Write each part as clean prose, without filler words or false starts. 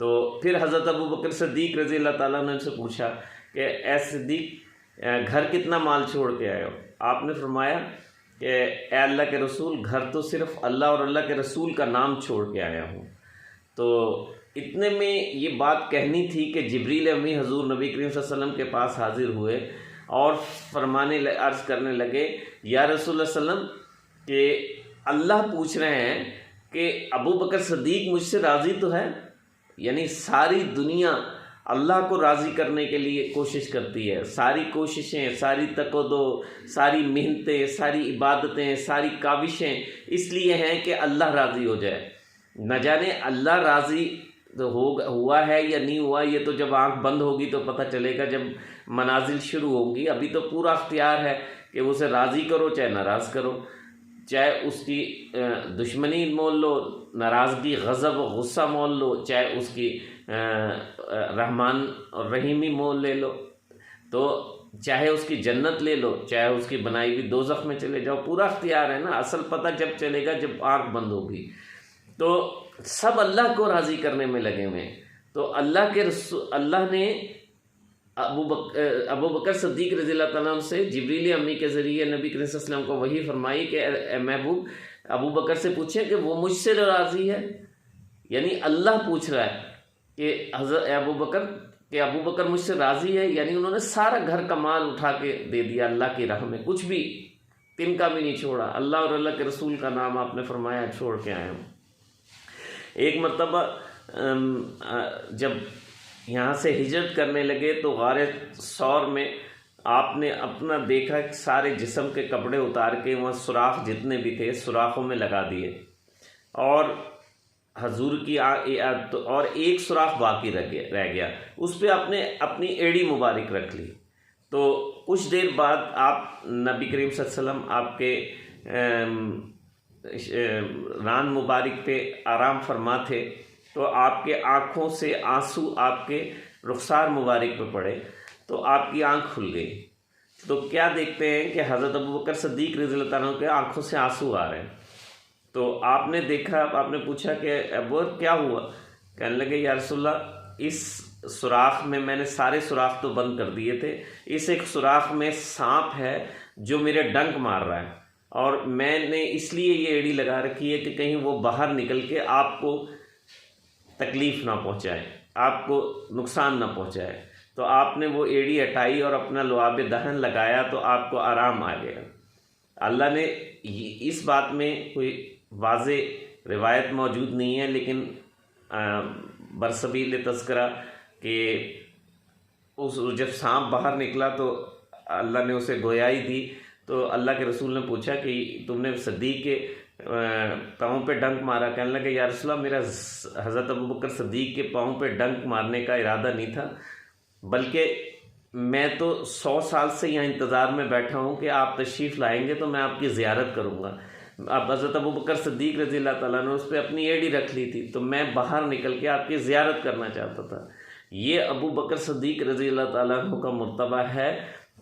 تو پھر حضرت ابو بکر صدیق رضی اللہ تعالیٰ نے ان سے پوچھا کہ اے صدیق گھر کتنا مال چھوڑ کے آئے ہو؟ آپ نے فرمایا کہ اے اللہ کے رسول گھر تو صرف اللہ اور اللہ کے رسول کا نام چھوڑ کے آیا ہوں۔ تو اتنے میں یہ بات کہنی تھی کہ جبریل امی حضور نبی کریم صلی اللہ علیہ وسلم کے پاس حاضر ہوئے اور عرض کرنے لگے یا رسول اللہ صلی اللہ علیہ وسلم کہ اللہ پوچھ رہے ہیں کہ ابو بکر صدیق مجھ سے راضی تو ہے؟ یعنی ساری دنیا اللہ کو راضی کرنے کے لیے کوشش کرتی ہے، ساری کوششیں، ساری تک و دو، ساری محنتیں، ساری عبادتیں، ساری کاوشیں اس لیے ہیں کہ اللہ راضی ہو جائے۔ نہ جانے اللہ راضی ہوا ہے یا نہیں ہوا، یہ تو جب آنکھ بند ہوگی تو پتہ چلے گا، جب منازل شروع ہوں گی۔ ابھی تو پورا اختیار ہے کہ اسے راضی کرو چاہے ناراض کرو، چاہے اس کی دشمنی مول لو، ناراضگی، غضب و غصہ مول لو، چاہے اس کی رحمان اور رحیمی مول لے لو، تو چاہے اس کی جنت لے لو، چاہے اس کی بنائی ہوئی دوزخ میں چلے جاؤ، پورا اختیار ہے نا۔ اصل پتہ جب چلے گا جب آنکھ بند ہوگی۔ تو سب اللہ کو راضی کرنے میں لگے ہوئے ہیں۔ تو اللہ کے رسول، اللہ نے ابو بکر صدیق رضی اللہ تعالیٰ عنہ سے جبریل امی کے ذریعے نبی کریم صلی اللہ علیہ وسلم کو وحی فرمائی کہ اے محبوب ابو بکر سے پوچھیں کہ وہ مجھ سے راضی ہے۔ یعنی اللہ پوچھ رہا ہے کہ حضرت ابو بکر مجھ سے راضی ہے، یعنی انہوں نے سارا گھر کا مال اٹھا کے دے دیا اللہ کی راہ میں، کچھ بھی تنکا بھی نہیں چھوڑا۔ اللہ اور اللہ کے رسول کا نام آپ نے فرمایا چھوڑ کے آئے ہوں۔ ایک مرتبہ جب یہاں سے ہجرت کرنے لگے تو غار ثور میں آپ نے اپنا دیکھا کہ سارے جسم کے کپڑے اتار کے وہاں سوراخ جتنے بھی تھے سوراخوں میں لگا دیے، اور حضور کی اور ایک سوراخ باقی رہ گیا، اس پہ آپ نے اپنی ایڑی مبارک رکھ لی۔ تو کچھ دیر بعد آپ نبی کریم صلی اللہ علیہ وسلم آپ کے ران مبارک پہ آرام فرما تھے، تو آپ کے آنکھوں سے آنسو آپ کے رخسار مبارک پہ پڑے، تو آپ کی آنکھ کھل گئی۔ تو کیا دیکھتے ہیں کہ حضرت ابو بکر صدیق رضی اللہ تعالیٰ عنہ کے آنکھوں سے آنسو آ رہے ہیں۔ تو آپ نے دیکھا، آپ نے پوچھا کہ ابو کیا ہوا؟ کہنے لگے یا رسول اللہ اس سوراخ میں نے سارے سوراخ تو بند کر دیے تھے، اس ایک سوراخ میں سانپ ہے جو میرے ڈنک مار رہا ہے، اور میں نے اس لیے یہ ایڑی لگا رکھی ہے کہ کہیں وہ باہر نکل کے آپ کو تکلیف نہ پہنچائے، آپ کو نقصان نہ پہنچائے۔ تو آپ نے وہ ایڑی ہٹائی اور اپنا لعاب دہن لگایا تو آپ کو آرام آ گیا۔ اللہ نے اس بات میں کوئی واضح روایت موجود نہیں ہے، لیکن برسبیل تذکرہ کہ جب سانپ باہر نکلا تو اللہ نے اسے گویائی دی، تو اللہ کے رسول نے پوچھا کہ تم نے صدیق کے پاؤں پہ ڈنک مارا؟ کہنے لگے یا رسول اللہ میرا حضرت ابو بکر صدیق کے پاؤں پہ ڈنک مارنے کا ارادہ نہیں تھا، بلکہ میں تو 100 سال سے یہاں انتظار میں بیٹھا ہوں کہ آپ تشریف لائیں گے تو میں آپ کی زیارت کروں گا۔ اب حضرت ابو بکر صدیق رضی اللہ تعالیٰ نے اس پہ اپنی ایڑی رکھ لی تھی، تو میں باہر نکل کے آپ کی زیارت کرنا چاہتا تھا۔ یہ ابو بکر صدیق رضی اللہ تعالیٰ عنہ کا مرتبہ ہے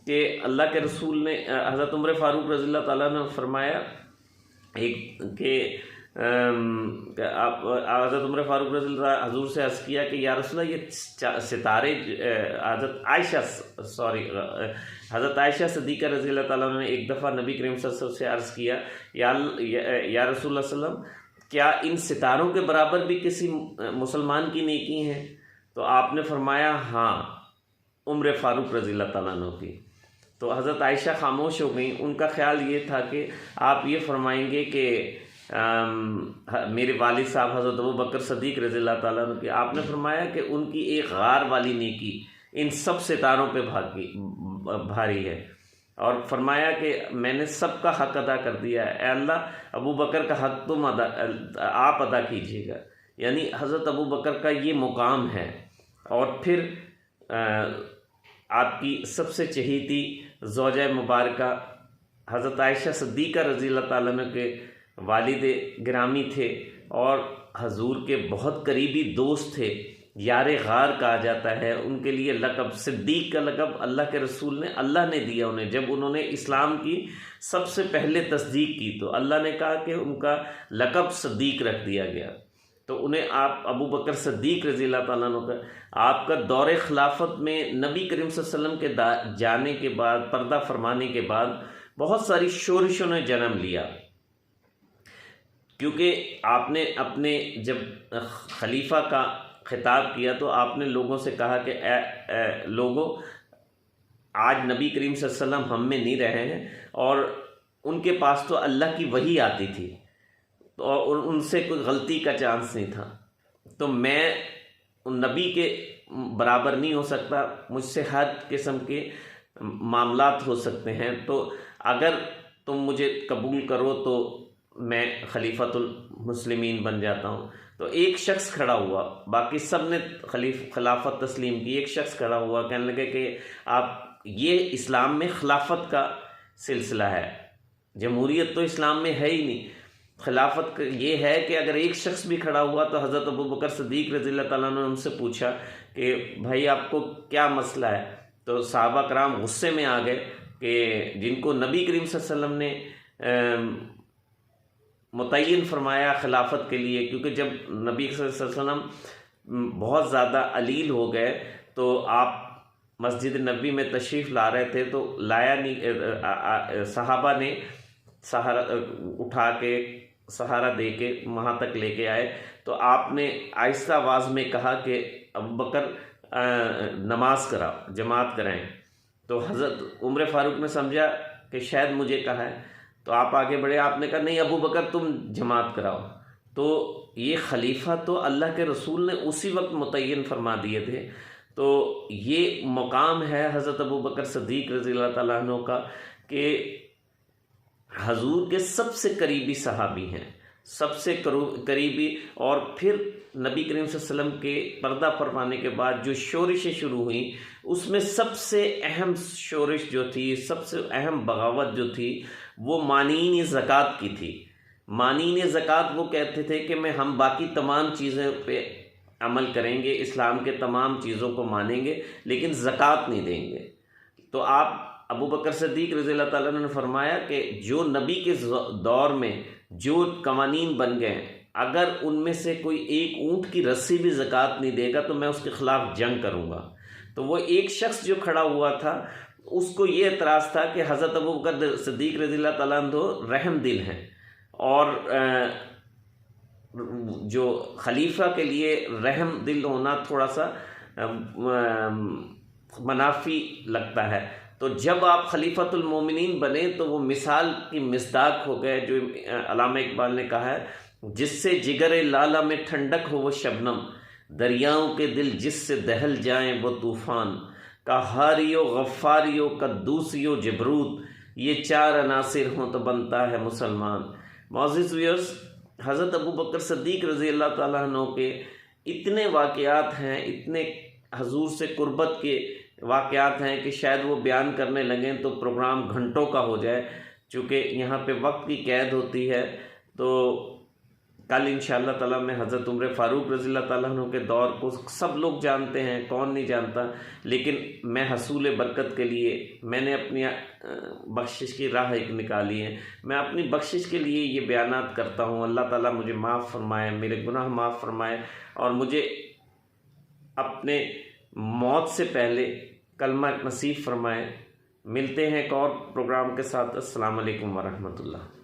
کہ اللہ کے رسول نے، حضرت عمر فاروق رضی اللہ تعالیٰ نے فرمایا کہ حضرت عمر فاروق رضی اللہ حضور سے عرض کیا کہ یا رسول اللہ یہ ستارے، حضرت عائشہ صدیقہ رضی اللہ تعالیٰ نے ایک دفعہ نبی کریم صلی اللہ علیہ وسلم سے عرض کیا یا رسول اللہ صلی اللہ علیہ وسلم کیا ان ستاروں کے برابر بھی کسی مسلمان کی نیکی ہیں؟ تو آپ نے فرمایا ہاں، عمر فاروق رضی اللہ تعالیٰ عنہ کی۔ تو حضرت عائشہ خاموش ہو گئیں، ان کا خیال یہ تھا کہ آپ یہ فرمائیں گے کہ میرے والد صاحب حضرت ابو بکر صدیق رضی اللہ تعالیٰ عنہ کی۔ آپ نے فرمایا کہ ان کی ایک غار والی نیکی ان سب ستاروں پہ بھاری ہے، اور فرمایا کہ میں نے سب کا حق ادا کر دیا ہے، اے اللہ ابو بکر کا حق تم آپ ادا کیجیے گا۔ یعنی حضرت ابو بکر کا یہ مقام ہے۔ اور پھر آپ کی سب سے چہیتی زوجہ مبارکہ حضرت عائشہ صدیقہ رضی اللہ تعالیٰ عنہ کے والد گرامی تھے، اور حضور کے بہت قریبی دوست تھے، یار غار کہا جاتا ہے ان کے لیے لقب، صدیق کا لقب اللہ کے رسول نے، اللہ نے دیا انہیں۔ جب انہوں نے اسلام کی سب سے پہلے تصدیق کی تو اللہ نے کہا کہ ان کا لقب صدیق رکھ دیا گیا۔ تو انہیں آپ ابو بکر صدیق رضی اللہ تعالیٰ عنہ کا آپ کا دور خلافت میں نبی کریم صلی اللہ علیہ وسلم کے جانے کے بعد، پردہ فرمانے کے بعد بہت ساری شورشوں نے جنم لیا، کیونکہ آپ نے اپنے جب خلیفہ کا خطاب کیا تو آپ نے لوگوں سے کہا کہ اے لوگوں، آج نبی کریم صلی اللہ علیہ وسلم ہم میں نہیں رہے ہیں، اور ان کے پاس تو اللہ کی وحی آتی تھی اور ان سے کوئی غلطی کا چانس نہیں تھا، تو میں ان نبی کے برابر نہیں ہو سکتا، مجھ سے ہر قسم کے معاملات ہو سکتے ہیں، تو اگر تم مجھے قبول کرو تو میں خلیفۃ المسلمین بن جاتا ہوں۔ تو ایک شخص کھڑا ہوا، باقی سب نے خلافت تسلیم کی، ایک شخص کھڑا ہوا کہنے لگے کہ آپ، یہ اسلام میں خلافت کا سلسلہ ہے، جمہوریت تو اسلام میں ہے ہی نہیں، خلافت یہ ہے کہ اگر ایک شخص بھی کھڑا ہوا تو حضرت ابو بکر صدیق رضی اللہ تعالیٰ عنہ نے ان سے پوچھا کہ بھائی آپ کو کیا مسئلہ ہے؟ تو صحابہ کرام غصے میں آ گئے کہ جن کو نبی کریم صلی اللہ علیہ وسلم نے متعین فرمایا خلافت کے لیے، کیونکہ جب نبی صلی اللہ علیہ وسلم بہت زیادہ علیل ہو گئے تو آپ مسجد نبی میں تشریف لا رہے تھے، تو لایا نہیں، صحابہ نے سہارا اٹھا کے سہارا دے کے وہاں تک لے کے آئے، تو آپ نے آہستہ آواز میں کہا کہ ابو بکر نماز کراؤ، جماعت کرائیں، تو حضرت عمر فاروق نے سمجھا کہ شاید مجھے کہا ہے، تو آپ آگے بڑھے، آپ نے کہا نہیں ابو بکر تم جماعت کراؤ، تو یہ خلیفہ تو اللہ کے رسول نے اسی وقت متعین فرما دیے تھے، تو یہ مقام ہے حضرت ابو بکر صدیق رضی اللہ تعالیٰ عنہ کا کہ حضور کے سب سے قریبی صحابی ہیں، سب سے قریبی، اور پھر نبی کریم صلی اللہ علیہ وسلم کے پردہ فرمانے کے بعد جو شورشیں شروع ہوئیں اس میں سب سے اہم شورش جو تھی، سب سے اہم بغاوت جو تھی وہ مانعین زکوٰۃ کی تھی۔ مانعین زکوٰۃ وہ کہتے تھے کہ ہم باقی تمام چیزیں پہ عمل کریں گے، اسلام کے تمام چیزوں کو مانیں گے لیکن زکوٰۃ نہیں دیں گے، تو آپ ابو بکر صدیق رضی اللہ تعالیٰ عنہ نے فرمایا کہ جو نبی کے دور میں جو قوانین بن گئے، اگر ان میں سے کوئی ایک اونٹ کی رسی بھی زکوٰۃ نہیں دے گا تو میں اس کے خلاف جنگ کروں گا۔ تو وہ ایک شخص جو کھڑا ہوا تھا اس کو یہ اعتراض تھا کہ حضرت ابو بکر صدیق رضی اللہ تعالیٰ عنہ رحم دل ہیں، اور جو خلیفہ کے لیے رحم دل ہونا تھوڑا سا منافی لگتا ہے، تو جب آپ خلیفۃ المومنین بنے تو وہ مثال کی مصداق ہو گئے، جو علامہ اقبال نے کہا ہے، جس سے جگر لالہ میں ٹھنڈک ہو وہ شبنم، دریاؤں کے دل جس سے دہل جائیں وہ طوفان، قہاریو غفاریو قدوسیو جبروت، یہ چار عناصر ہوں تو بنتا ہے مسلمان۔ معزز ویورز، حضرت ابو بکر صدیق رضی اللہ تعالیٰ عنہ کے اتنے واقعات ہیں، اتنے حضور سے قربت کے واقعات ہیں کہ شاید وہ بیان کرنے لگیں تو پروگرام گھنٹوں کا ہو جائے، چونکہ یہاں پہ وقت کی قید ہوتی ہے۔ تو کل انشاءاللہ تعالیٰ میں حضرت عمر فاروق رضی اللہ تعالیٰ عنہ کے دور کو سب لوگ جانتے ہیں، کون نہیں جانتا، لیکن میں حصول برکت کے لیے میں نے اپنی بخشش کی راہ ایک نکالی ہے، میں اپنی بخشش کے لیے یہ بیانات کرتا ہوں۔ اللہ تعالیٰ مجھے معاف فرمائے، میرے گناہ معاف فرمائے، اور مجھے اپنے موت سے پہلے کلمہ نصیب فرمائے۔ ملتے ہیں ایک اور پروگرام کے ساتھ۔ السلام علیکم ورحمۃ اللہ۔